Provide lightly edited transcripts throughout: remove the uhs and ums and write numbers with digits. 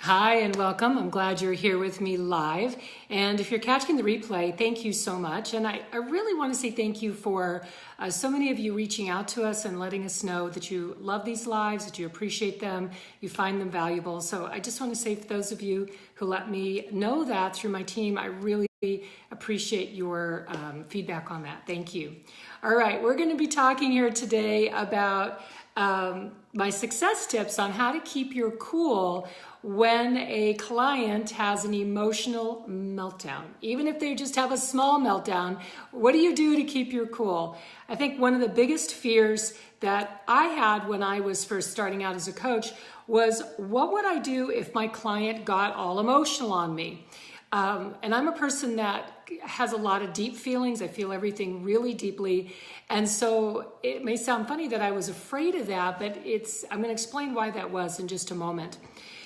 Hi and welcome. I'm glad you're here with me live. And if you're catching the replay, thank you so much. And I really want to say thank you for so many of you reaching out to us and letting us know that you love these lives, that you appreciate them, you find them valuable. So I just want to say for those of you who let me know that through my team, I really appreciate your feedback on that. Thank you. All right, we're going to be talking here today about my success tips on how to keep your cool when a client has an emotional meltdown. Even if they just have a small meltdown, what do you do to keep your cool? I think one of the biggest fears that I had when I was first starting out as a coach was, what would I do if my client got all emotional on me? And I'm a person that has a lot of deep feelings. I feel everything really deeply. And so it may sound funny that I was afraid of that, but I'm going to explain why that was in just a moment.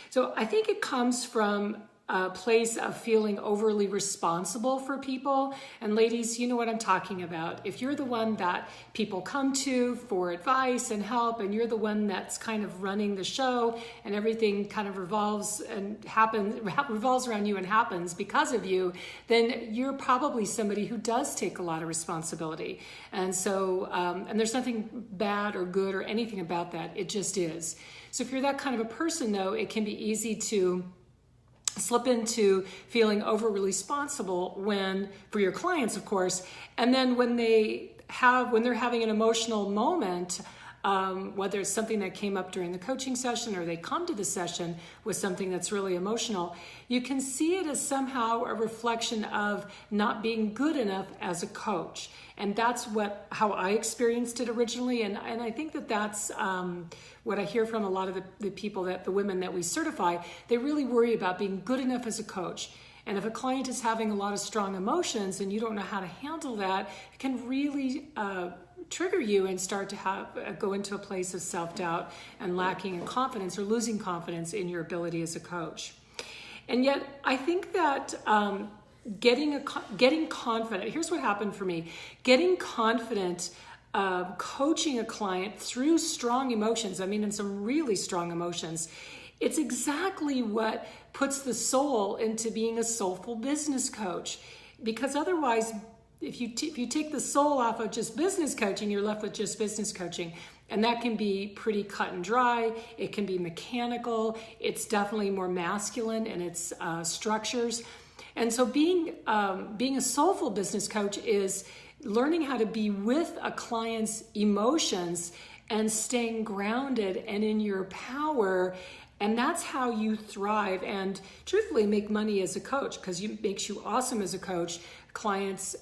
So I think it comes from a place of feeling overly responsible for people. And ladies, you know what I'm talking about. If you're the one that people come to for advice and help, and you're the one that's kind of running the show and everything kind of revolves around you and happens because of you, then you're probably somebody who does take a lot of responsibility. And so, and there's nothing bad or good or anything about that. It just is. So if you're that kind of a person, though, it can be easy to slip into feeling overly responsible for your clients, of course. And then when they're having an emotional moment, whether it's something that came up during the coaching session or they come to the session with something that's really emotional, you can see it as somehow a reflection of not being good enough as a coach. And that's how I experienced it originally. And I think that's what I hear from a lot of the women that we certify. They really worry about being good enough as a coach. And if a client is having a lot of strong emotions and you don't know how to handle that, it can really trigger you and start to go into a place of self-doubt and lacking in confidence or losing confidence in your ability as a coach. And yet I think that getting confident, here's what happened for me. Getting confident, coaching a client through strong emotions, and some really strong emotions, it's exactly what puts the soul into being a soulful business coach. Because otherwise, if you take the soul off of just business coaching, you're left with just business coaching. And that can be pretty cut and dry. It can be mechanical. It's definitely more masculine in its structures. And so being a soulful business coach is learning how to be with a client's emotions and staying grounded and in your power. And that's how you thrive and truthfully make money as a coach, because it makes you awesome as a coach. Clients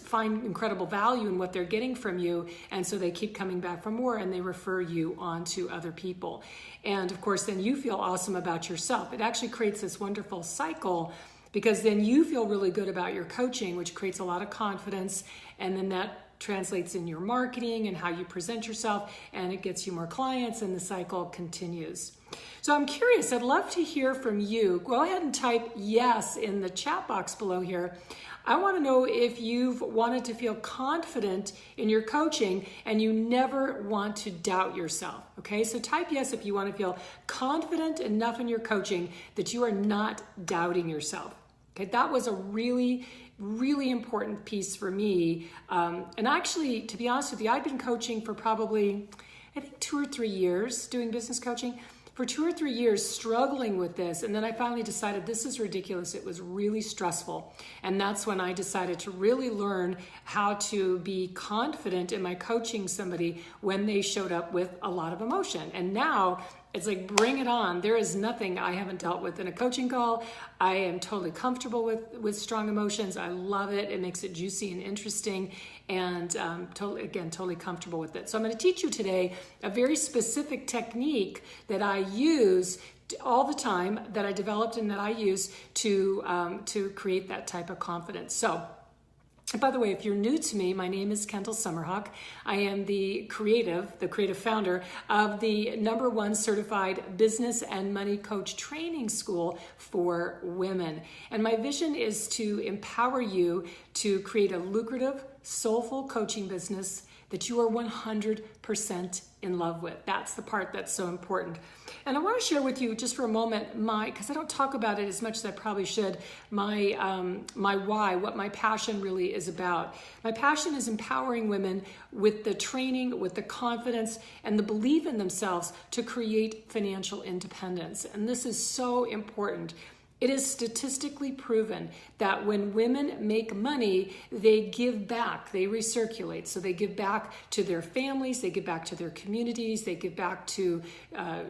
find incredible value in what they're getting from you, and so they keep coming back for more and they refer you on to other people. And of course, then you feel awesome about yourself. It actually creates this wonderful cycle, because then you feel really good about your coaching, which creates a lot of confidence, and then that translates in your marketing and how you present yourself, and it gets you more clients, and the cycle continues. So I'm curious, I'd love to hear from you. Go ahead and type yes in the chat box below here. I want to know if you've wanted to feel confident in your coaching and you never want to doubt yourself. Okay, so type yes if you want to feel confident enough in your coaching that you are not doubting yourself. Okay, that was a really, really important piece for me. And actually, to be honest with you, I've been coaching for probably, I think 2 or 3 years, doing business coaching. For 2 or 3 years struggling with this, and then I finally decided this is ridiculous. It was really stressful, and that's when I decided to really learn how to be confident in my coaching somebody when they showed up with a lot of emotion. And now it's like, bring it on. There is nothing I haven't dealt with in a coaching call. I am totally comfortable with strong emotions. I love it. It makes it juicy and interesting, and totally comfortable with it. So I'm going to teach you today a very specific technique that I use all the time, that I developed and that I use to create that type of confidence. So, by the way, if you're new to me, my name is Kendall SummerHawk. I am the creative founder of the #1 certified business and money coach training school for women. And my vision is to empower you to create a lucrative, soulful coaching business that you are 100% in love with. That's the part that's so important. And I want to share with you just for a moment because I don't talk about it as much as I probably should, my why, what my passion really is about. My passion is empowering women with the training, with the confidence, and the belief in themselves to create financial independence. And this is so important. It is statistically proven that when women make money, they give back, they recirculate. So they give back to their families, they give back to their communities, they give back to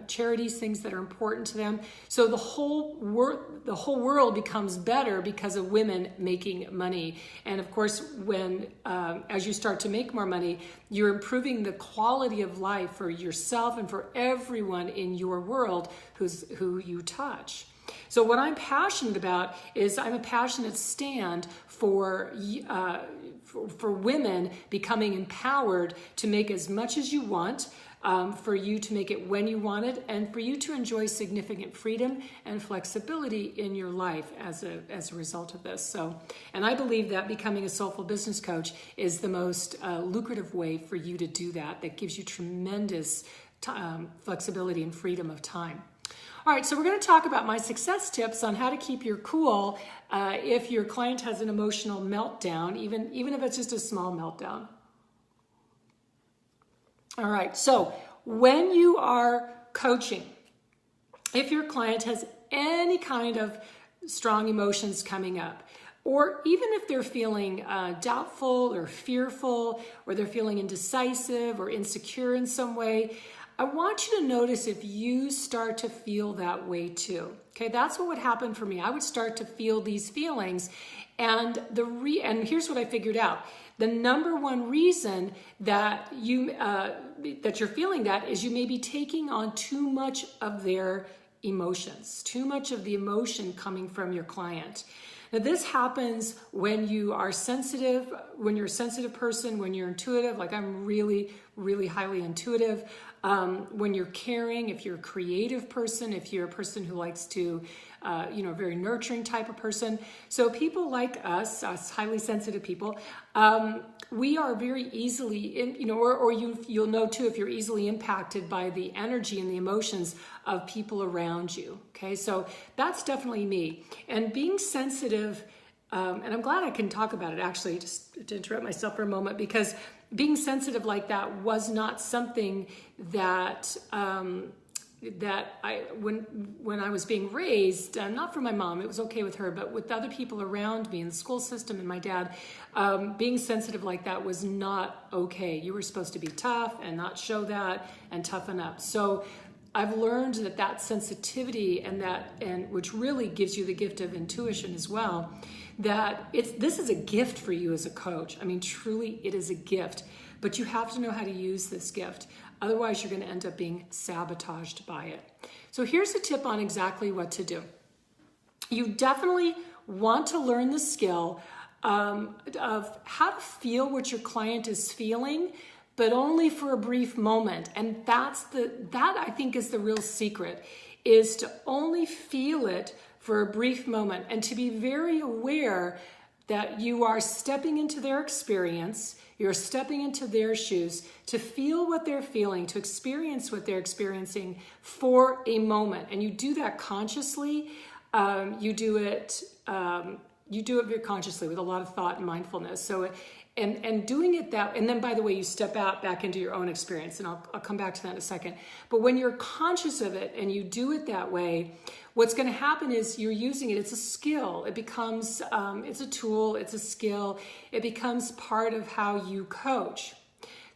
charities, things that are important to them. So the whole world becomes better because of women making money. And of course, when as you start to make more money, you're improving the quality of life for yourself and for everyone in your world who you touch. So what I'm passionate about is I'm a passionate stand for women becoming empowered to make as much as you want, for you to make it when you want it, and for you to enjoy significant freedom and flexibility in your life as a result of this. So, and I believe that becoming a soulful business coach is the most lucrative way for you to do that. That gives you tremendous flexibility and freedom of time. All right, so we're going to talk about my success tips on how to keep your cool if your client has an emotional meltdown, even if it's just a small meltdown. All right, so when you are coaching, if your client has any kind of strong emotions coming up, or even if they're feeling doubtful or fearful, or they're feeling indecisive or insecure in some way, I want you to notice if you start to feel that way too. Okay, that's what would happen for me. I would start to feel these feelings, and and here's what I figured out. The number one reason that you're feeling that is you may be taking on too much of their emotions, too much of the emotion coming from your client. Now, this happens when you are sensitive, when you're a sensitive person, when you're intuitive, like I'm really, really highly intuitive. When you're caring, if you're a creative person, if you're a person who likes to, very nurturing type of person. So people like us highly sensitive people, we are very easily, you'll know too if you're easily impacted by the energy and the emotions of people around you. Okay, so that's definitely me. And being sensitive, and I'm glad I can talk about it actually, just to interrupt myself for a moment, because being sensitive like that was not something that when I was being raised, not from my mom, it was okay with her, but with other people around me in the school system and my dad, being sensitive like that was not okay. You were supposed to be tough and not show that and toughen up. So I've learned that sensitivity and which really gives you the gift of intuition as well, this is a gift for you as a coach. I mean, truly, it is a gift, but you have to know how to use this gift. Otherwise, you're going to end up being sabotaged by it. So here's a tip on exactly what to do. You definitely want to learn the skill of how to feel what your client is feeling, but only for a brief moment. And that I think is the real secret, is to only feel it for a brief moment and to be very aware that you are stepping into their experience, you're stepping into their shoes to feel what they're feeling, to experience what they're experiencing for a moment. And you do that consciously. You do it very consciously with a lot of thought and mindfulness. So, and doing it and then by the way, you step out back into your own experience, and I'll come back to that in a second. But when you're conscious of it and you do it that way, what's going to happen is you're using it. It's a skill. It becomes, it's a tool. It's a skill. It becomes part of how you coach.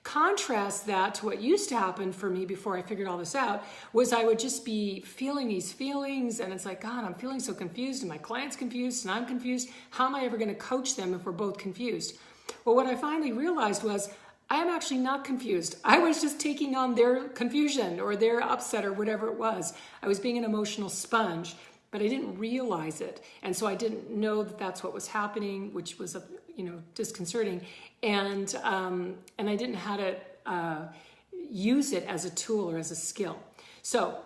Contrast that to what used to happen for me before I figured all this out, was I would just be feeling these feelings, and it's like, God, I'm feeling so confused, and my client's confused, and I'm confused. How am I ever going to coach them if we're both confused? Well, what I finally realized was I am actually not confused. I was just taking on their confusion or their upset or whatever it was. I was being an emotional sponge, but I didn't realize it. And so I didn't know that that's what was happening, which was, disconcerting. And I didn't know how to use it as a tool or as a skill. So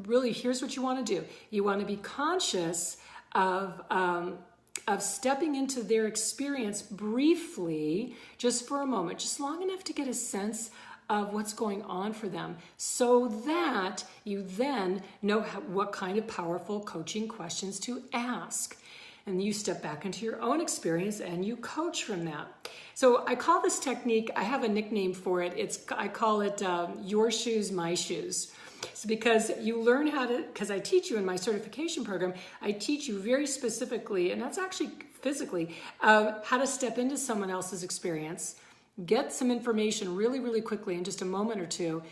really, here's what you want to do. You want to be conscious of stepping into their experience briefly, just for a moment, just long enough to get a sense of what's going on for them so that you then know what kind of powerful coaching questions to ask. And you step back into your own experience and you coach from that. So I call this technique, I have a nickname for it. I call it your shoes, my shoes. It's because you learn how to, because I teach you in my certification program, I teach you very specifically, and that's actually physically, how to step into someone else's experience, get some information really, really quickly in just a moment or two,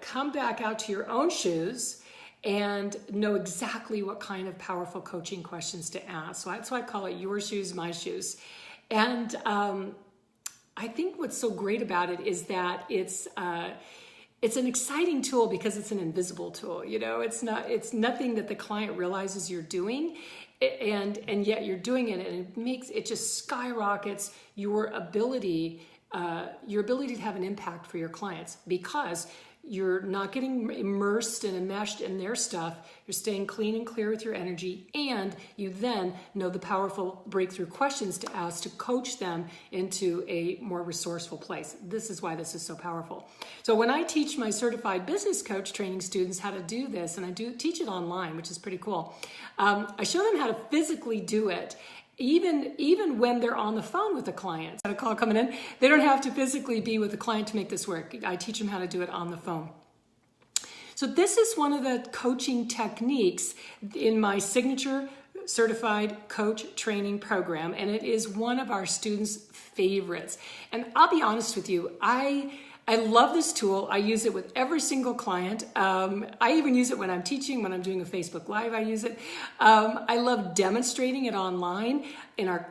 come back out to your own shoes and know exactly what kind of powerful coaching questions to ask. So that's why I call it your shoes, my shoes. And I think what's so great about it is that it's an exciting tool because it's an invisible tool. You know, it's nothing that the client realizes you're doing, and yet you're doing it, and it just skyrockets your ability to have an impact for your clients because you're not getting immersed and enmeshed in their stuff. You're staying clean and clear with your energy, and you then know the powerful breakthrough questions to ask to coach them into a more resourceful place. This is why this is so powerful. So when I teach my certified business coach training students how to do this, and I do teach it online, which is pretty cool, I show them how to physically do it. Even when they're on the phone with the client, a call coming in, they don't have to physically be with the client to make this work. I teach them how to do it on the phone. So this is one of the coaching techniques in my signature certified coach training program, and it is one of our students' favorites. And I'll be honest with you, I love this tool. I use it with every single client. I even use it when I'm teaching, when I'm doing a Facebook Live, I use it. I love demonstrating it online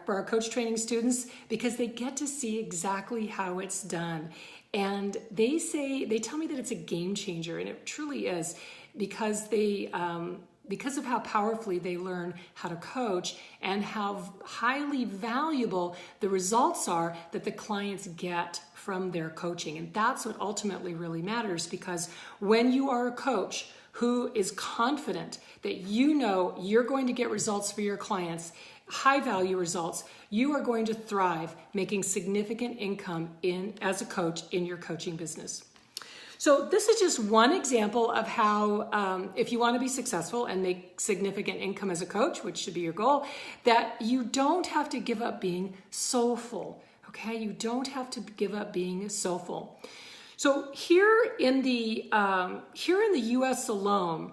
for our coach training students because they get to see exactly how it's done. And they tell me that it's a game changer, and it truly is because because of how powerfully they learn how to coach and how highly valuable the results are that the clients get from their coaching. And that's what ultimately really matters, because when you are a coach who is confident that you know you're going to get results for your clients, high value results, you are going to thrive making significant income as a coach in your coaching business. So this is just one example of how, if you want to be successful and make significant income as a coach, which should be your goal, that you don't have to give up being soulful, okay? You don't have to give up being soulful. So here in the U.S. alone,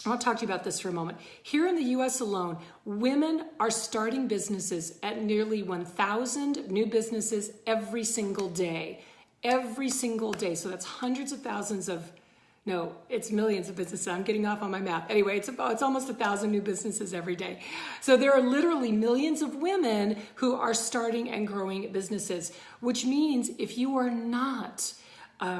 I want to talk to you about this for a moment. Here in the U.S. alone, women are starting businesses at nearly 1,000 new businesses every single day. Every single day. So that's hundreds of thousands of, no, it's millions of businesses. I'm getting off on my math. Anyway, it's almost 1,000 new businesses every day. So there are literally millions of women who are starting and growing businesses, which means if you are not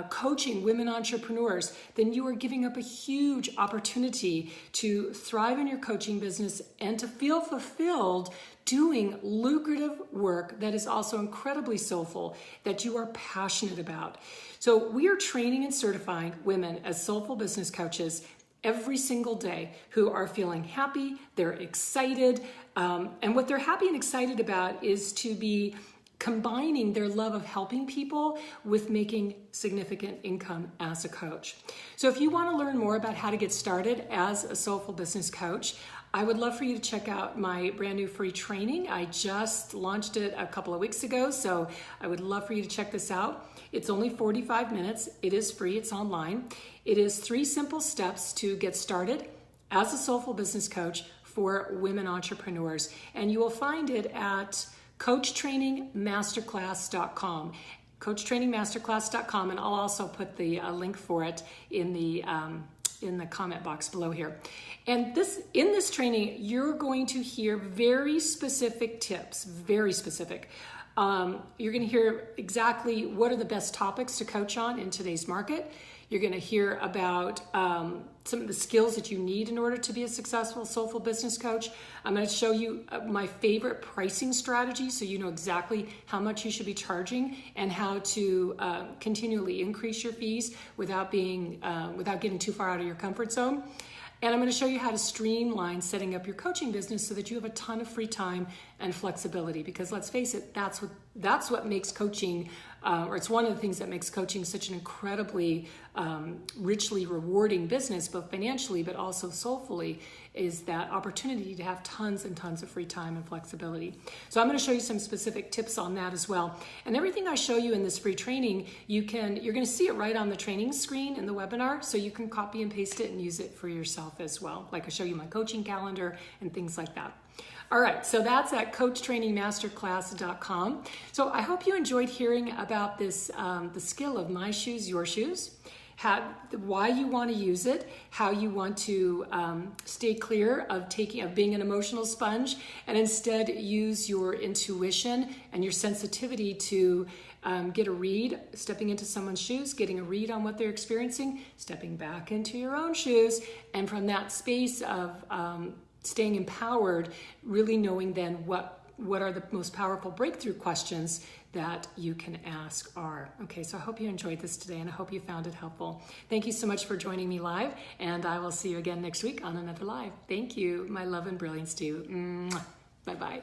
coaching women entrepreneurs, then you are giving up a huge opportunity to thrive in your coaching business and to feel fulfilled doing lucrative work that is also incredibly soulful, that you are passionate about. So we are training and certifying women as soulful business coaches every single day who are feeling happy, they're excited, and what they're happy and excited about is to be combining their love of helping people with making significant income as a coach. So if you want to learn more about how to get started as a soulful business coach, I would love for you to check out my brand new free training. I just launched it a couple of weeks ago, so I would love for you to check this out. It's only 45 minutes. It is free. It's online. It is 3 simple steps to get started as a soulful business coach for women entrepreneurs. And you will find it at coachtrainingmasterclass.com. coachtrainingmasterclass.com, and I'll also put the link for it in the comment box below here. And in this training, you're going to hear very specific tips, very specific. You're going to hear exactly what are the best topics to coach on in today's market. You're going to hear about some of the skills that you need in order to be a successful, soulful business coach. I'm going to show you my favorite pricing strategy so you know exactly how much you should be charging and how to continually increase your fees without getting too far out of your comfort zone. And I'm going to show you how to streamline setting up your coaching business so that you have a ton of free time and flexibility, because let's face it, that's what That's what makes coaching, or it's one of the things that makes coaching such an incredibly richly rewarding business, both financially but also soulfully, is that opportunity to have tons and tons of free time and flexibility. So I'm going to show you some specific tips on that as well. And everything I show you in this free training, you're going to see it right on the training screen in the webinar, so you can copy and paste it and use it for yourself as well. Like I show you my coaching calendar and things like that. All right, so that's at coachtrainingmasterclass.com. So I hope you enjoyed hearing about this, the skill of my shoes, your shoes, why you want to use it, how you want to stay clear of being an emotional sponge, and instead use your intuition and your sensitivity to get a read, stepping into someone's shoes, getting a read on what they're experiencing, stepping back into your own shoes, and from that space of staying empowered, really knowing then what are the most powerful breakthrough questions that you can ask are. Okay, so I hope you enjoyed this today, and I hope you found it helpful. Thank you so much for joining me live, and I will see you again next week on another live. Thank you. My love and brilliance to you. Bye-bye.